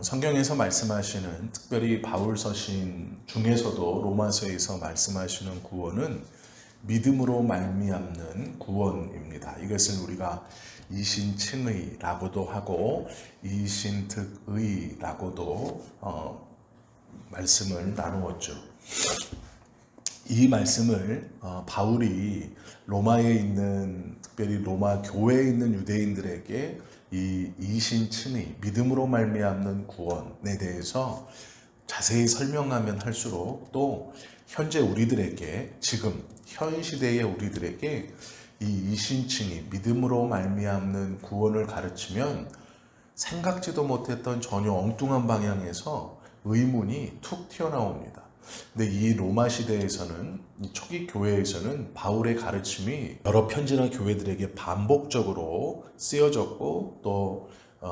성경에서 말씀하시는, 특별히 바울 서신 중에서도 로마서에서 말씀하시는 구원은 믿음으로 말미암는 구원입니다. 이것을 우리가 이신칭의라고도 하고 이신특의라고도 말씀을 나누었죠. 이 말씀을 바울이 로마에 있는, 특별히 로마 교회에 있는 유대인들에게 이 이신칭의, 믿음으로 말미암는 구원에 대해서 자세히 설명하면 할수록, 또 현재 우리들에게, 지금 현 시대의 우리들에게 이 이신칭의, 믿음으로 말미암는 구원을 가르치면 생각지도 못했던 전혀 엉뚱한 방향에서 의문이 툭 튀어나옵니다. 근데 이 로마 시대에서는, 이 초기 교회에서는 바울의 가르침이 여러 편지나 교회들에게 반복적으로 쓰여졌고, 또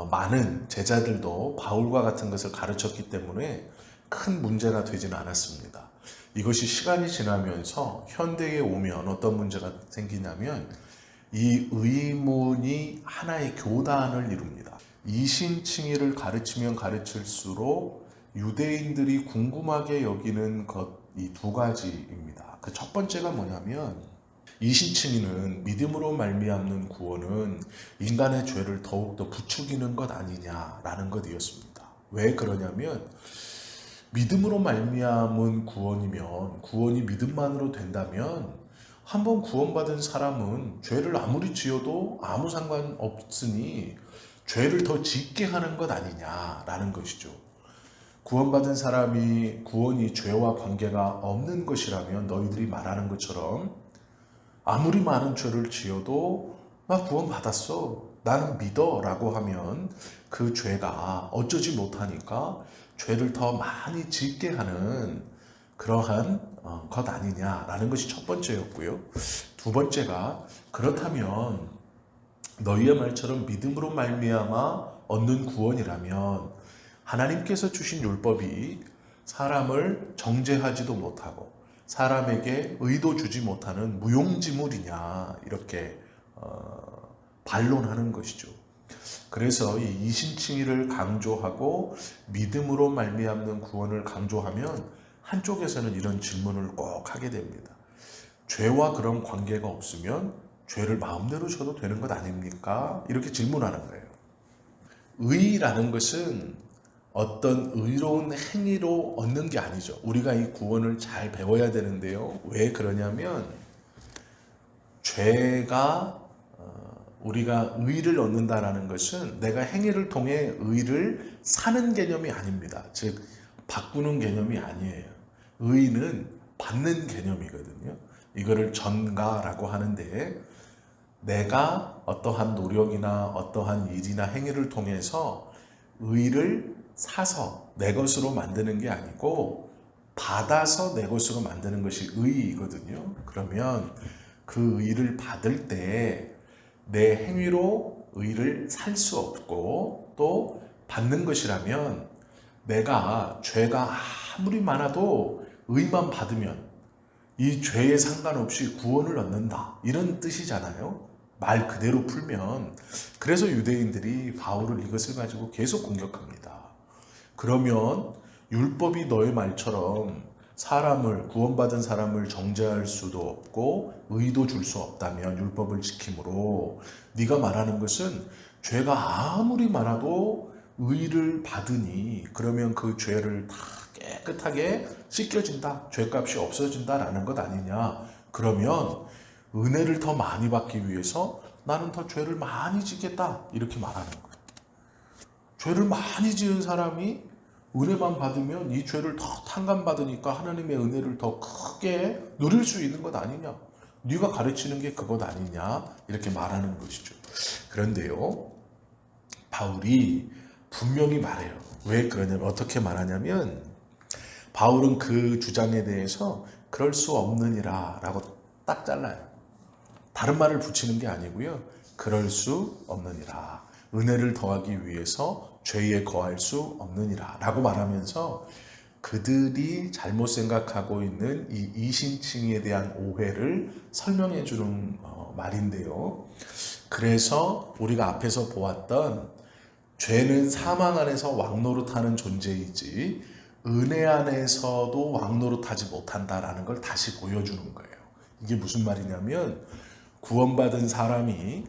많은 제자들도 바울과 같은 것을 가르쳤기 때문에 큰 문제가 되지는 않았습니다. 이것이 시간이 지나면서 현대에 오면 어떤 문제가 생기냐면, 이 의문이 하나의 교단을 이룹니다. 이신칭의를 가르치면 가르칠수록 유대인들이 궁금하게 여기는 것, 이 두 가지입니다. 그 첫 번째가 뭐냐면, 이신칭의는, 믿음으로 말미암는 구원은 인간의 죄를 더욱더 부추기는 것 아니냐라는 것이었습니다. 왜 그러냐면, 믿음으로 말미암은 구원이면, 구원이 믿음만으로 된다면 한번 구원받은 사람은 죄를 아무리 지어도 아무 상관없으니 죄를 더 짓게 하는 것 아니냐라는 것이죠. 구원받은 사람이, 구원이 죄와 관계가 없는 것이라면 너희들이 말하는 것처럼 아무리 많은 죄를 지어도 나 구원받았어, 나는 믿어 라고 하면 그 죄가 어쩌지 못하니까 죄를 더 많이 짓게 하는 그러한 것 아니냐라는 것이 첫 번째였고요. 두 번째가, 그렇다면 너희의 말처럼 믿음으로 말미암아 얻는 구원이라면 하나님께서 주신 율법이 사람을 정죄하지도 못하고 사람에게 의도 주지 못하는 무용지물이냐, 이렇게 반론하는 것이죠. 그래서 이 이신칭의를 강조하고 믿음으로 말미암는 구원을 강조하면 한쪽에서는 이런 질문을 꼭 하게 됩니다. 죄와 그런 관계가 없으면 죄를 마음대로 져도 되는 것 아닙니까? 이렇게 질문하는 거예요. 의라는 것은 어떤 의로운 행위로 얻는 게 아니죠. 우리가 이 구원을 잘 배워야 되는데요. 왜 그러냐면, 죄가, 우리가 의를 얻는다라는 것은 내가 행위를 통해 의를 사는 개념이 아닙니다. 즉, 바꾸는 개념이 아니에요. 의는 받는 개념이거든요. 이거를 전가라고 하는데, 내가 어떠한 노력이나 어떠한 일이나 행위를 통해서 의를 사서 내 것으로 만드는 게 아니고 받아서 내 것으로 만드는 것이 의이거든요. 그러면 그 의를 받을 때 내 행위로 의를 살 수 없고, 또 받는 것이라면 내가 죄가 아무리 많아도 의만 받으면 이 죄에 상관없이 구원을 얻는다, 이런 뜻이잖아요. 말 그대로 풀면. 그래서 유대인들이 바울을 이것을 가지고 계속 공격합니다. 그러면 율법이 너의 말처럼 사람을, 구원받은 사람을 정죄할 수도 없고 의도 줄 수 없다면, 율법을 지킴으로 네가 말하는 것은 죄가 아무리 많아도 의를 받으니 그러면 그 죄를 다 깨끗하게 씻겨진다, 죄값이 없어진다라는 것 아니냐. 그러면 은혜를 더 많이 받기 위해서 나는 더 죄를 많이 짓겠다, 이렇게 말하는 거예요. 죄를 많이 지은 사람이 은혜만 받으면 이 죄를 더 탕감받으니까 하나님의 은혜를 더 크게 누릴 수 있는 것 아니냐, 네가 가르치는 게 그것 아니냐, 이렇게 말하는 것이죠. 그런데요, 바울이 분명히 말해요. 왜 그러냐면, 어떻게 말하냐면, 바울은 그 주장에 대해서 그럴 수 없느니라 라고 딱 잘라요. 다른 말을 붙이는 게 아니고요, 그럴 수 없느니라, 은혜를 더하기 위해서 죄에 거할 수 없느니라 라고 말하면서 그들이 잘못 생각하고 있는 이 이신칭의에 대한 오해를 설명해 주는 말인데요. 그래서 우리가 앞에서 보았던 죄는 사망 안에서 왕노릇하는 존재이지 은혜 안에서도 왕노릇하지 못한다라는 걸 다시 보여주는 거예요. 이게 무슨 말이냐면 구원받은 사람이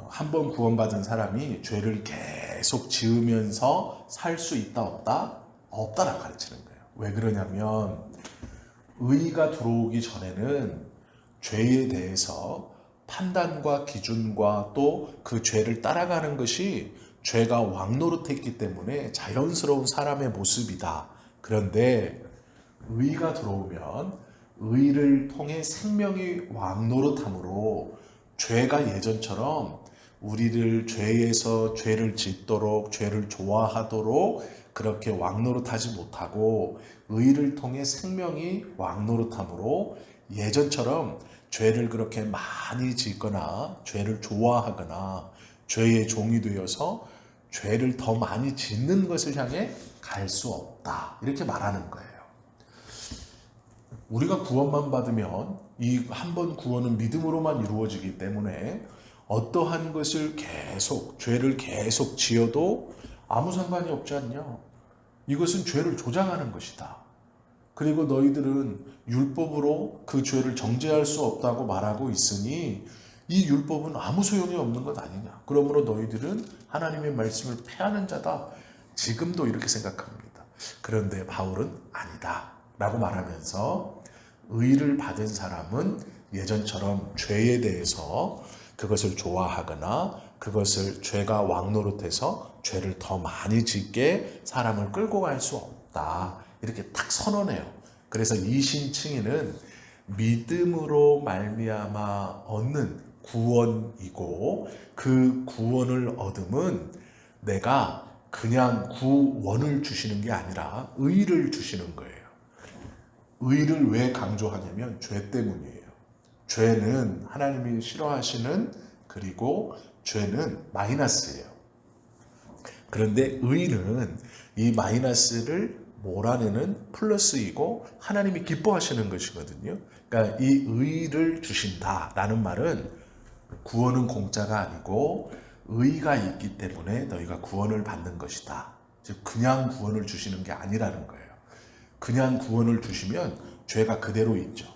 한 번 구원받은 사람이 죄를 계속 지으면서 살 수 있다 없다? 없다라고 가르치는 거예요. 왜 그러냐면 의의가 들어오기 전에는 죄에 대해서 판단과 기준과 또 그 죄를 따라가는 것이 죄가 왕노릇했기 때문에 자연스러운 사람의 모습이다. 그런데 의의가 들어오면 의의를 통해 생명이 왕노릇함으로 죄가 예전처럼 우리를 죄에서 죄를 짓도록 죄를 좋아하도록 그렇게 왕노릇하지 못하고 의의를 통해 생명이 왕노릇함으로 예전처럼 죄를 그렇게 많이 짓거나 죄를 좋아하거나 죄의 종이 되어서 죄를 더 많이 짓는 것을 향해 갈 수 없다. 이렇게 말하는 거예요. 우리가 구원만 받으면 이 한 번 구원은 믿음으로만 이루어지기 때문에 어떠한 것을 계속 죄를 계속 지어도 아무 상관이 없지 않냐. 이것은 죄를 조장하는 것이다. 그리고 너희들은 율법으로 그 죄를 정죄할 수 없다고 말하고 있으니 이 율법은 아무 소용이 없는 것 아니냐. 그러므로 너희들은 하나님의 말씀을 폐하는 자다. 지금도 이렇게 생각합니다. 그런데 바울은 아니다 라고 말하면서 의를 받은 사람은 예전처럼 죄에 대해서 그것을 좋아하거나 그것을 죄가 왕노릇해서 죄를 더 많이 짓게 사람을 끌고 갈 수 없다. 이렇게 딱 선언해요. 그래서 이신칭의는 믿음으로 말미암아 얻는 구원이고 그 구원을 얻음은 내가 그냥 구원을 주시는 게 아니라 의를 주시는 거예요. 의를 왜 강조하냐면 죄 때문이에요. 죄는 하나님이 싫어하시는 그리고 죄는 마이너스예요. 그런데 의는 이 마이너스를 몰아내는 플러스이고 하나님이 기뻐하시는 것이거든요. 그러니까 이 의를 주신다라는 말은 구원은 공짜가 아니고 의가 있기 때문에 너희가 구원을 받는 것이다. 즉 그냥 구원을 주시는 게 아니라는 거예요. 그냥 구원을 주시면 죄가 그대로 있죠.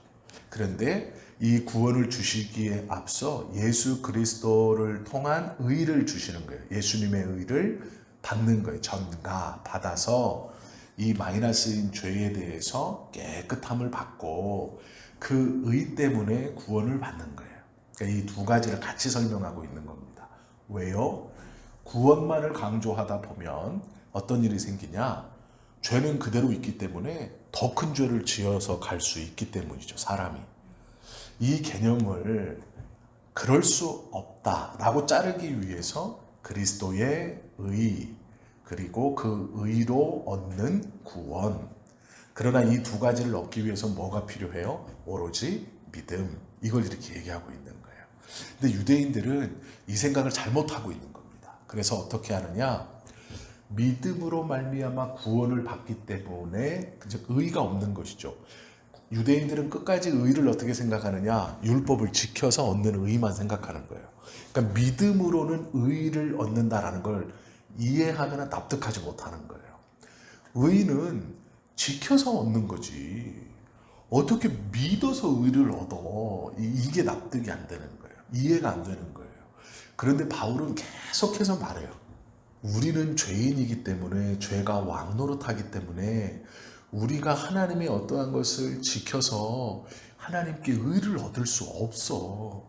그런데 이 구원을 주시기에 앞서 예수 그리스도를 통한 의를 주시는 거예요. 예수님의 의를 받는 거예요. 전가 받아서 이 마이너스인 죄에 대해서 깨끗함을 받고 그 의 때문에 구원을 받는 거예요. 그러니까 이 두 가지를 같이 설명하고 있는 겁니다. 왜요? 구원만을 강조하다 보면 어떤 일이 생기냐? 죄는 그대로 있기 때문에 더 큰 죄를 지어서 갈 수 있기 때문이죠. 사람이. 이 개념을 그럴 수 없다라고 자르기 위해서 그리스도의 의 그리고 그 의로 얻는 구원. 그러나 이 두 가지를 얻기 위해서 뭐가 필요해요? 오로지 믿음. 이걸 이렇게 얘기하고 있는 거예요. 근데 유대인들은 이 생각을 잘못하고 있는 겁니다. 그래서 어떻게 하느냐? 믿음으로 말미암아 구원을 받기 때문에 의가 없는 것이죠. 유대인들은 끝까지 의를 어떻게 생각하느냐? 율법을 지켜서 얻는 의만 생각하는 거예요. 그러니까 믿음으로는 의를 얻는다라는 걸 이해하거나 납득하지 못하는 거예요. 의는 지켜서 얻는 거지. 어떻게 믿어서 의를 얻어? 이게 납득이 안 되는 거예요. 이해가 안 되는 거예요. 그런데 바울은 계속해서 말해요. 우리는 죄인이기 때문에 죄가 왕노릇하기 때문에 우리가 하나님의 어떠한 것을 지켜서 하나님께 의를 얻을 수 없어.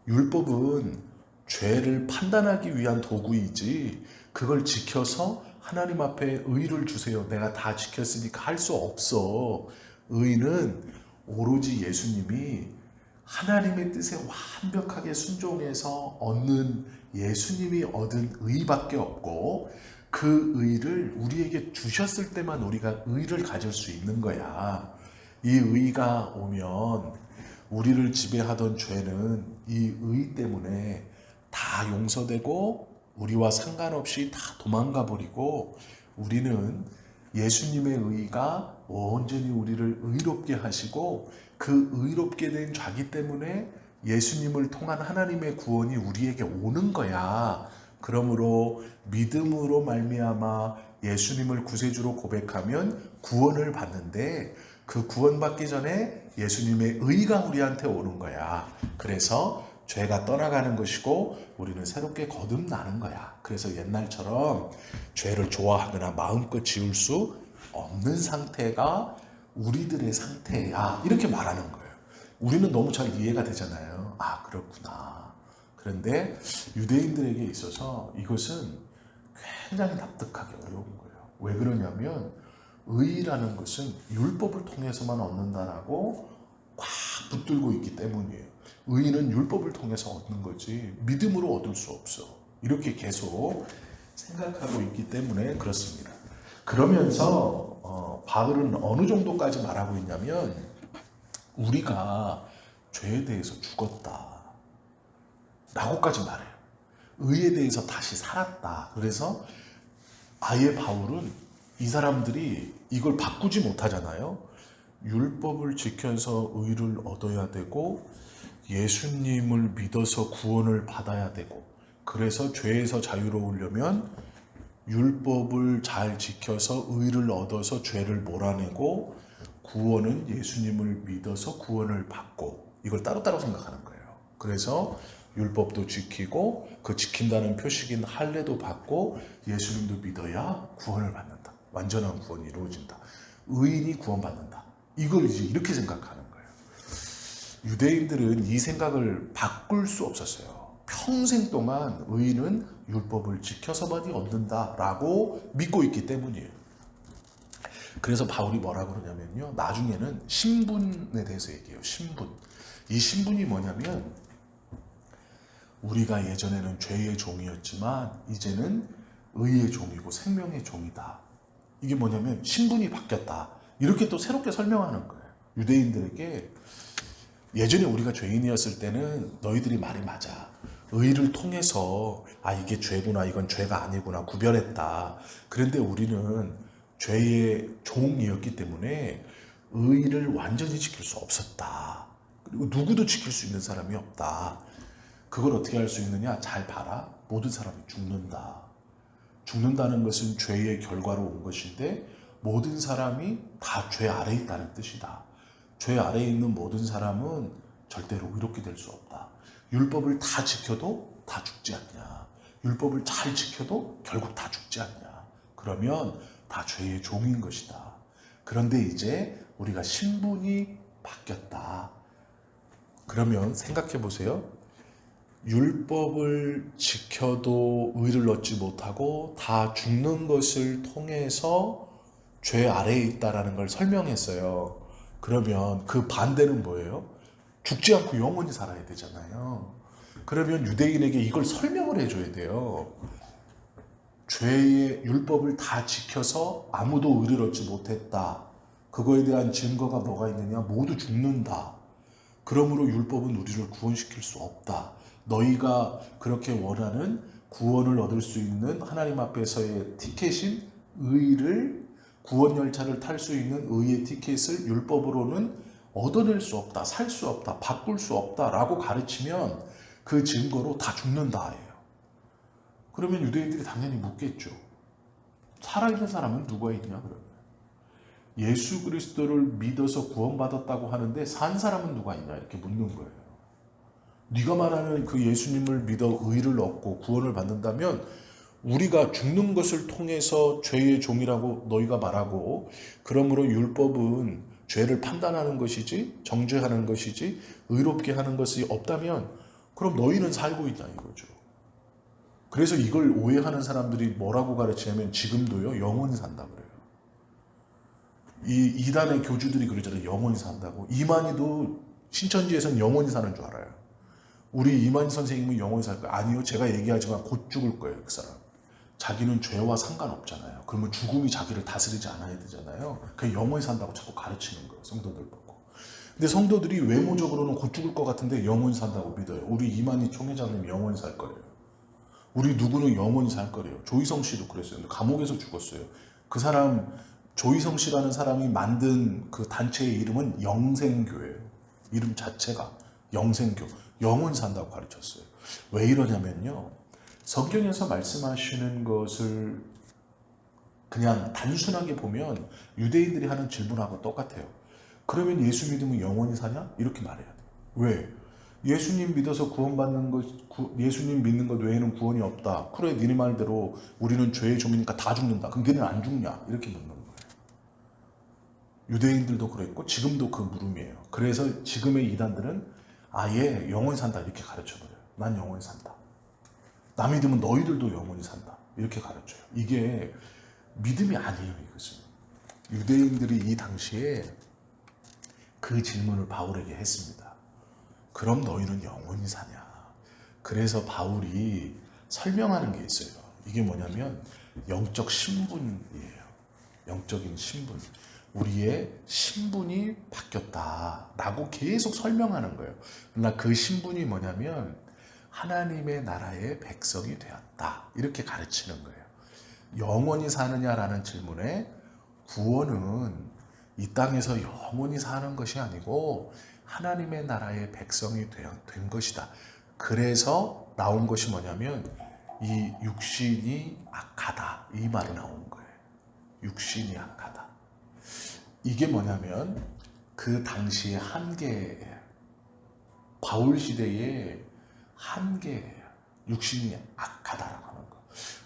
율법은 죄를 판단하기 위한 도구이지 그걸 지켜서 하나님 앞에 의를 주세요. 내가 다 지켰으니까 할 수 없어. 의는 오로지 예수님이 하나님의 뜻에 완벽하게 순종해서 얻는 예수님이 얻은 의밖에 없고 그 의를 우리에게 주셨을 때만 우리가 의를 가질 수 있는 거야. 이 의가 오면 우리를 지배하던 죄는 이 의 때문에 다 용서되고 우리와 상관없이 다 도망가 버리고 우리는 예수님의 의가 온전히 우리를 의롭게 하시고 그 의롭게 된 자기 때문에 예수님을 통한 하나님의 구원이 우리에게 오는 거야. 그러므로 믿음으로 말미암아 예수님을 구세주로 고백하면 구원을 받는데 그 구원받기 전에 예수님의 의가 우리한테 오는 거야. 그래서 죄가 떠나가는 것이고 우리는 새롭게 거듭나는 거야. 그래서 옛날처럼 죄를 좋아하거나 마음껏 지울 수 없는 상태가 우리들의 상태야. 이렇게 말하는 거예요. 우리는 너무 잘 이해가 되잖아요. 아, 그렇구나. 그런데 유대인들에게 있어서 이것은 굉장히 납득하기 어려운 거예요. 왜 그러냐면 의라는 것은 율법을 통해서만 얻는다라고 꽉 붙들고 있기 때문이에요. 의는 율법을 통해서 얻는 거지 믿음으로 얻을 수 없어. 이렇게 계속 생각하고 있기 때문에 그렇습니다. 그러면서 바울은 어느 정도까지 말하고 있냐면 우리가 죄에 대해서 죽었다 라고까지 말해요. 의에 대해서 다시 살았다. 그래서 아예 바울은 이 사람들이 이걸 바꾸지 못하잖아요. 율법을 지켜서 의를 얻어야 되고 예수님을 믿어서 구원을 받아야 되고 그래서 죄에서 자유로우려면 율법을 잘 지켜서 의를 얻어서 죄를 몰아내고 구원은 예수님을 믿어서 구원을 받고 이걸 따로따로 생각하는 거예요. 그래서 율법도 지키고 그 지킨다는 표식인 할례도 받고 예수님도 믿어야 구원을 받는다. 완전한 구원이 이루어진다. 의인이 구원받는다. 이걸 이제 이렇게 생각하는 거예요. 유대인들은 이 생각을 바꿀 수 없었어요. 평생 동안 의인은 율법을 지켜서만이 얻는다라고 믿고 있기 때문이에요. 그래서 바울이 뭐라고 그러냐면요. 나중에는 신분에 대해서 얘기해요. 신분. 이 신분이 뭐냐면 우리가 예전에는 죄의 종이었지만 이제는 의의 종이고 생명의 종이다. 이게 뭐냐면 신분이 바뀌었다. 이렇게 또 새롭게 설명하는 거예요. 유대인들에게 예전에 우리가 죄인이었을 때는 너희들이 말이 맞아. 의를 통해서 아 이게 죄구나 이건 죄가 아니구나 구별했다. 그런데 우리는 죄의 종이었기 때문에 의를 완전히 지킬 수 없었다. 그리고 누구도 지킬 수 있는 사람이 없다. 그걸 어떻게 할 수 있느냐? 잘 봐라. 모든 사람이 죽는다. 죽는다는 것은 죄의 결과로 온 것인데 모든 사람이 다 죄 아래에 있다는 뜻이다. 죄 아래에 있는 모든 사람은 절대로 의롭게 될 수 없다. 율법을 다 지켜도 다 죽지 않냐. 율법을 잘 지켜도 결국 다 죽지 않냐. 그러면 다 죄의 종인 것이다. 그런데 이제 우리가 신분이 바뀌었다. 그러면 생각해 보세요. 율법을 지켜도 의를 얻지 못하고 다 죽는 것을 통해서 죄 아래에 있다라는 걸 설명했어요. 그러면 그 반대는 뭐예요? 죽지 않고 영원히 살아야 되잖아요. 그러면 유대인에게 이걸 설명을 해줘야 돼요. 죄의 율법을 다 지켜서 아무도 의를 얻지 못했다. 그거에 대한 증거가 뭐가 있느냐? 모두 죽는다. 그러므로 율법은 우리를 구원시킬 수 없다. 너희가 그렇게 원하는 구원을 얻을 수 있는 하나님 앞에서의 티켓인 의를 구원 열차를 탈 수 있는 의의 티켓을 율법으로는 얻어낼 수 없다. 살 수 없다. 바꿀 수 없다라고 가르치면 그 증거로 다 죽는다예요. 그러면 유대인들이 당연히 묻겠죠. 살아있는 사람은 누가 있냐 그러면. 예수 그리스도를 믿어서 구원받았다고 하는데 산 사람은 누가 있냐 이렇게 묻는 거예요. 네가 말하는 그 예수님을 믿어 의를 얻고 구원을 받는다면 우리가 죽는 것을 통해서 죄의 종이라고 너희가 말하고 그러므로 율법은 죄를 판단하는 것이지 정죄하는 것이지 의롭게 하는 것이 없다면 그럼 너희는 살고 있다 이거죠. 그래서 이걸 오해하는 사람들이 뭐라고 가르치냐면 지금도요 영원히 산다 그래요. 이 이단의 교주들이 그러잖아요. 영원히 산다고. 이만희도 신천지에서는 영원히 사는 줄 알아요. 우리 이만희 선생님은 영원히 살 거예요. 아니요. 제가 얘기하지만 곧 죽을 거예요. 그 사람. 자기는 죄와 상관없잖아요. 그러면 죽음이 자기를 다스리지 않아야 되잖아요. 그냥 영원히 산다고 자꾸 가르치는 거예요. 성도들 보고. 근데 성도들이 외모적으로는 곧 죽을 것 같은데 영원히 산다고 믿어요. 우리 이만희 총회장님 영원히 살 거래요. 우리 누구는 영원히 살 거래요. 조희성 씨도 그랬어요. 근데 감옥에서 죽었어요. 그 사람 조희성 씨라는 사람이 만든 그 단체의 이름은 영생교예요. 이름 자체가 영생교. 영원히 산다고 가르쳤어요. 왜 이러냐면요. 성경에서 말씀하시는 것을 그냥 단순하게 보면 유대인들이 하는 질문하고 똑같아요. 그러면 예수 믿으면 영원히 사냐? 이렇게 말해야 돼. 왜? 예수님 믿어서 구원받는 것, 예수님 믿는 것 외에는 구원이 없다. 그래, 니네 말대로 우리는 죄의 종이니까 다 죽는다. 그럼 걔는 안 죽냐? 이렇게 묻는 거예요. 유대인들도 그랬고 지금도 그 물음이에요. 그래서 지금의 이단들은 아예 영원히 산다 이렇게 가르쳐버려요. 난 영원히 산다. 나 믿으면 너희들도 영원히 산다. 이렇게 가르쳐요. 이게 믿음이 아니에요, 이것은. 유대인들이 이 당시에 그 질문을 바울에게 했습니다. 그럼 너희는 영원히 사냐? 그래서 바울이 설명하는 게 있어요. 이게 뭐냐면 영적 신분이에요. 영적인 신분. 우리의 신분이 바뀌었다라고 계속 설명하는 거예요. 그러나 그 신분이 뭐냐면 하나님의 나라의 백성이 되었다. 이렇게 가르치는 거예요. 영원히 사느냐라는 질문에 구원은 이 땅에서 영원히 사는 것이 아니고 하나님의 나라의 백성이 된 것이다. 그래서 나온 것이 뭐냐면 이 육신이 악하다. 이 말이 나온 거예요. 육신이 악하다. 이게 뭐냐면 그 당시의 한계예요. 바울 시대의 한계예요. 육신이 악하다라고 하는 거.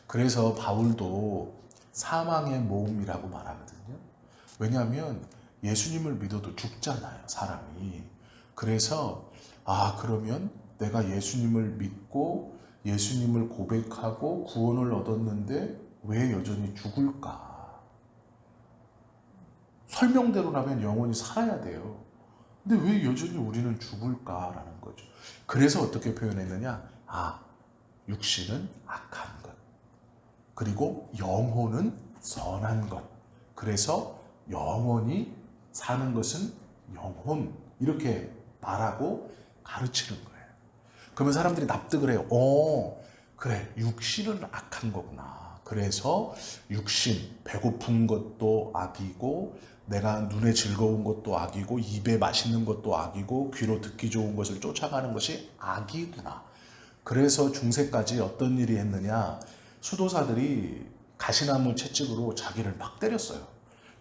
그래서 바울도 사망의 모험이라고 말하거든요. 왜냐하면 예수님을 믿어도 죽잖아요, 사람이. 그래서 그러면 내가 예수님을 믿고 예수님을 고백하고 구원을 얻었는데 왜 여전히 죽을까? 설명대로라면 영원히 살아야 돼요. 근데 왜 여전히 우리는 죽을까라는 거죠. 그래서 어떻게 표현했느냐? 육신은 악한 것. 그리고 영혼은 선한 것. 그래서 영원히 사는 것은 영혼. 이렇게 말하고 가르치는 거예요. 그러면 사람들이 납득을 해요. 그래, 육신은 악한 거구나. 그래서 육신, 배고픈 것도 악이고 내가 눈에 즐거운 것도 악이고 입에 맛있는 것도 악이고 귀로 듣기 좋은 것을 쫓아가는 것이 악이구나. 그래서 중세까지 어떤 일이 했느냐? 수도사들이 가시나무 채찍으로 자기를 막 때렸어요.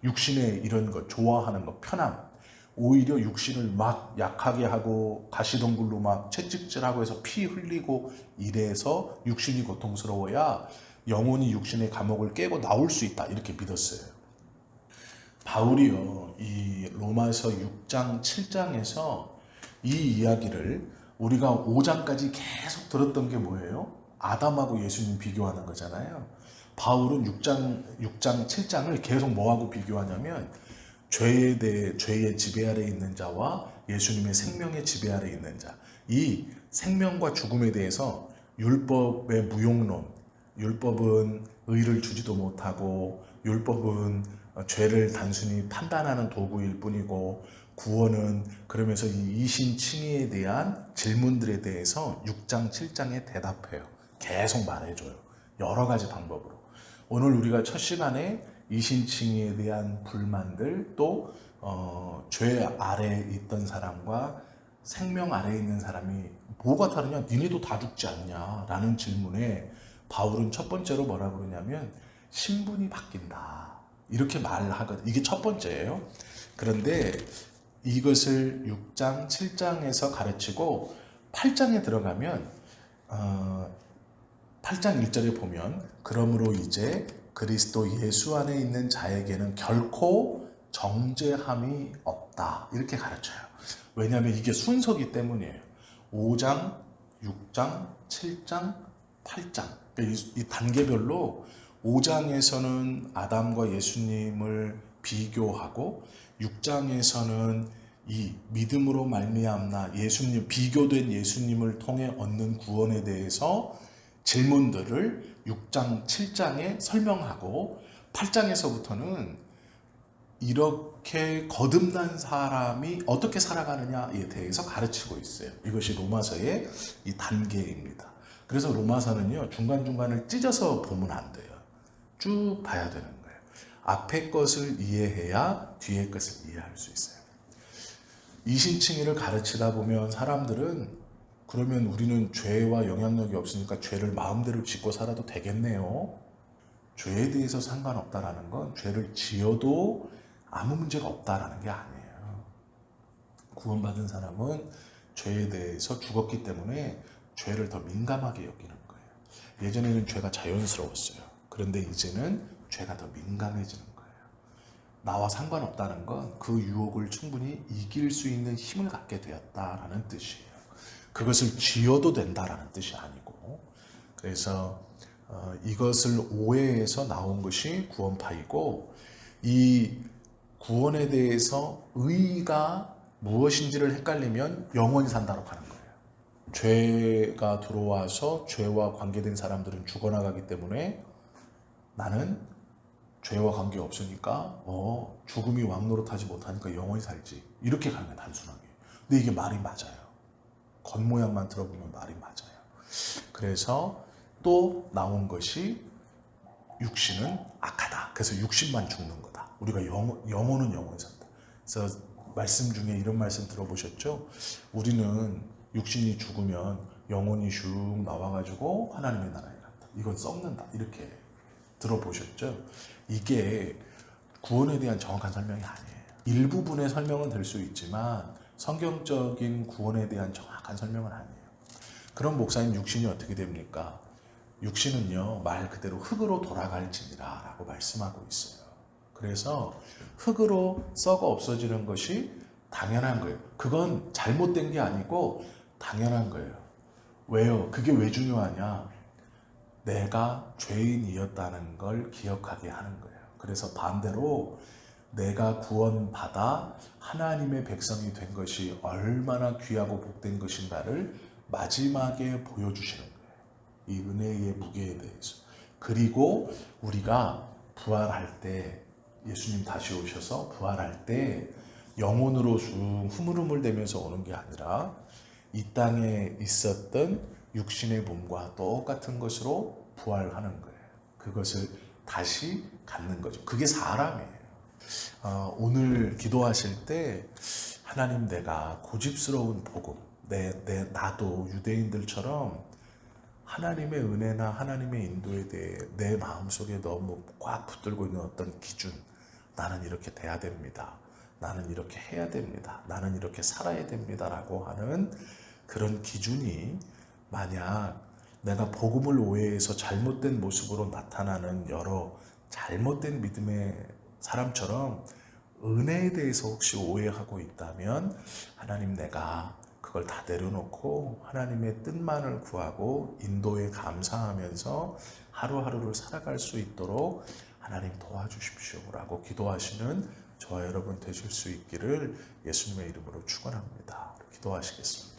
육신의 이런 것, 좋아하는 것, 편함. 오히려 육신을 막 약하게 하고 가시덤굴로 막 채찍질하고 해서 피 흘리고 이래서 육신이 고통스러워야 영혼이 육신의 감옥을 깨고 나올 수 있다. 이렇게 믿었어요. 바울이요, 이 로마서 6장, 7장에서 이 이야기를 우리가 5장까지 계속 들었던 게 뭐예요? 아담하고 예수님 비교하는 거잖아요. 바울은 6장, 7장을 계속 뭐하고 비교하냐면 죄에 대해, 죄의 지배 아래 있는 자와 예수님의 생명의 지배 아래 있는 자. 이 생명과 죽음에 대해서 율법의 무용론, 율법은 의를 주지도 못하고 율법은 죄를 단순히 판단하는 도구일 뿐이고 구원은 그러면서 이 이신칭의에 대한 질문들에 대해서 6장, 7장에 대답해요. 계속 말해줘요. 여러 가지 방법으로. 오늘 우리가 첫 시간에 이신칭의에 대한 불만들 또 죄 아래에 있던 사람과 생명 아래에 있는 사람이 뭐가 다르냐? 니네도 다 죽지 않냐? 라는 질문에 바울은 첫 번째로 뭐라고 그러냐면 신분이 바뀐다. 이렇게 말하거든요. 이게 첫 번째예요. 그런데 이것을 6장, 7장에서 가르치고 8장에 들어가면 8장 1절에 보면 그러므로 이제 그리스도 예수 안에 있는 자에게는 결코 정죄함이 없다. 이렇게 가르쳐요. 왜냐하면 이게 순서기 때문이에요. 5장, 6장, 7장, 8장. 이 단계별로 5장에서는 아담과 예수님을 비교하고 6장에서는 이 믿음으로 말미암나 예수님, 비교된 예수님을 통해 얻는 구원에 대해서 질문들을 6장, 7장에 설명하고 8장에서부터는 이렇게 거듭난 사람이 어떻게 살아가느냐에 대해서 가르치고 있어요. 이것이 로마서의 이 단계입니다. 그래서 로마서는요, 중간중간을 찢어서 보면 안 돼요. 쭉 봐야 되는 거예요. 앞에 것을 이해해야 뒤에 것을 이해할 수 있어요. 이신칭의를 가르치다 보면 사람들은 그러면 우리는 죄와 영향력이 없으니까 죄를 마음대로 짓고 살아도 되겠네요. 죄에 대해서 상관없다라는 건 죄를 지어도 아무 문제가 없다라는 게 아니에요. 구원받은 사람은 죄에 대해서 죽었기 때문에 죄를 더 민감하게 여기는 거예요. 예전에는 죄가 자연스러웠어요. 그런데 이제는 죄가 더 민감해지는 거예요. 나와 상관없다는 건 그 유혹을 충분히 이길 수 있는 힘을 갖게 되었다라는 뜻이에요. 그것을 지어도 된다라는 뜻이 아니고, 그래서 이것을 오해해서 나온 것이 구원파이고, 이 구원에 대해서 의의가 무엇인지를 헷갈리면 영원히 산다고 하는 거예요. 죄가 들어와서 죄와 관계된 사람들은 죽어나가기 때문에 나는 죄와 관계 없으니까 죽음이 왕노릇하지 못하니까 영원히 살지, 이렇게 가는 게 단순하게. 근데 이게 말이 맞아요. 겉모양만 들어보면 말이 맞아요. 그래서 또 나온 것이 육신은 악하다. 그래서 육신만 죽는 거다. 우리가 영혼은 영원히 산다. 그래서 말씀 중에 이런 말씀 들어보셨죠? 우리는 육신이 죽으면 영혼이 슉 나와가지고 하나님의 나라에 간다. 이건 썩는다. 이렇게 들어보셨죠? 이게 구원에 대한 정확한 설명이 아니에요. 일부분의 설명은 될 수 있지만 성경적인 구원에 대한 정확한 설명은 아니에요. 그럼 목사님, 육신이 어떻게 됩니까? 육신은요, 말 그대로 흙으로 돌아갈지니라 라고 말씀하고 있어요. 그래서 흙으로 썩어 없어지는 것이 당연한 거예요. 그건 잘못된 게 아니고 당연한 거예요. 왜요? 그게 왜 중요하냐? 내가 죄인이었다는 걸 기억하게 하는 거예요. 그래서 반대로 내가 구원받아 하나님의 백성이 된 것이 얼마나 귀하고 복된 것인가를 마지막에 보여주시는 거예요. 이 은혜의 무게에 대해서. 그리고 우리가 부활할 때, 예수님 다시 오셔서 부활할 때 영혼으로 쭉 흐물흐물대면서 오는 게 아니라 이 땅에 있었던 육신의 몸과 똑같은 것으로 부활하는 거예요. 그것을 다시 갖는 거죠. 그게 사람이에요. 오늘 기도하실 때 하나님, 내가 고집스러운 복음, 나도 유대인들처럼 하나님의 은혜나 하나님의 인도에 대해 내 마음속에 너무 꽉 붙들고 있는 어떤 기준, 나는 이렇게 돼야 됩니다, 나는 이렇게 해야 됩니다, 나는 이렇게 살아야 됩니다 라고 하는 그런 기준이 만약 내가 복음을 오해해서 잘못된 모습으로 나타나는 여러 잘못된 믿음의 사람처럼 은혜에 대해서 혹시 오해하고 있다면, 하나님, 내가 그걸 다 내려놓고 하나님의 뜻만을 구하고 인도에 감사하면서 하루하루를 살아갈 수 있도록 하나님 도와주십시오 라고 기도하시는 저와 여러분 되실 수 있기를 예수님의 이름으로 축원합니다. 기도하시겠습니다.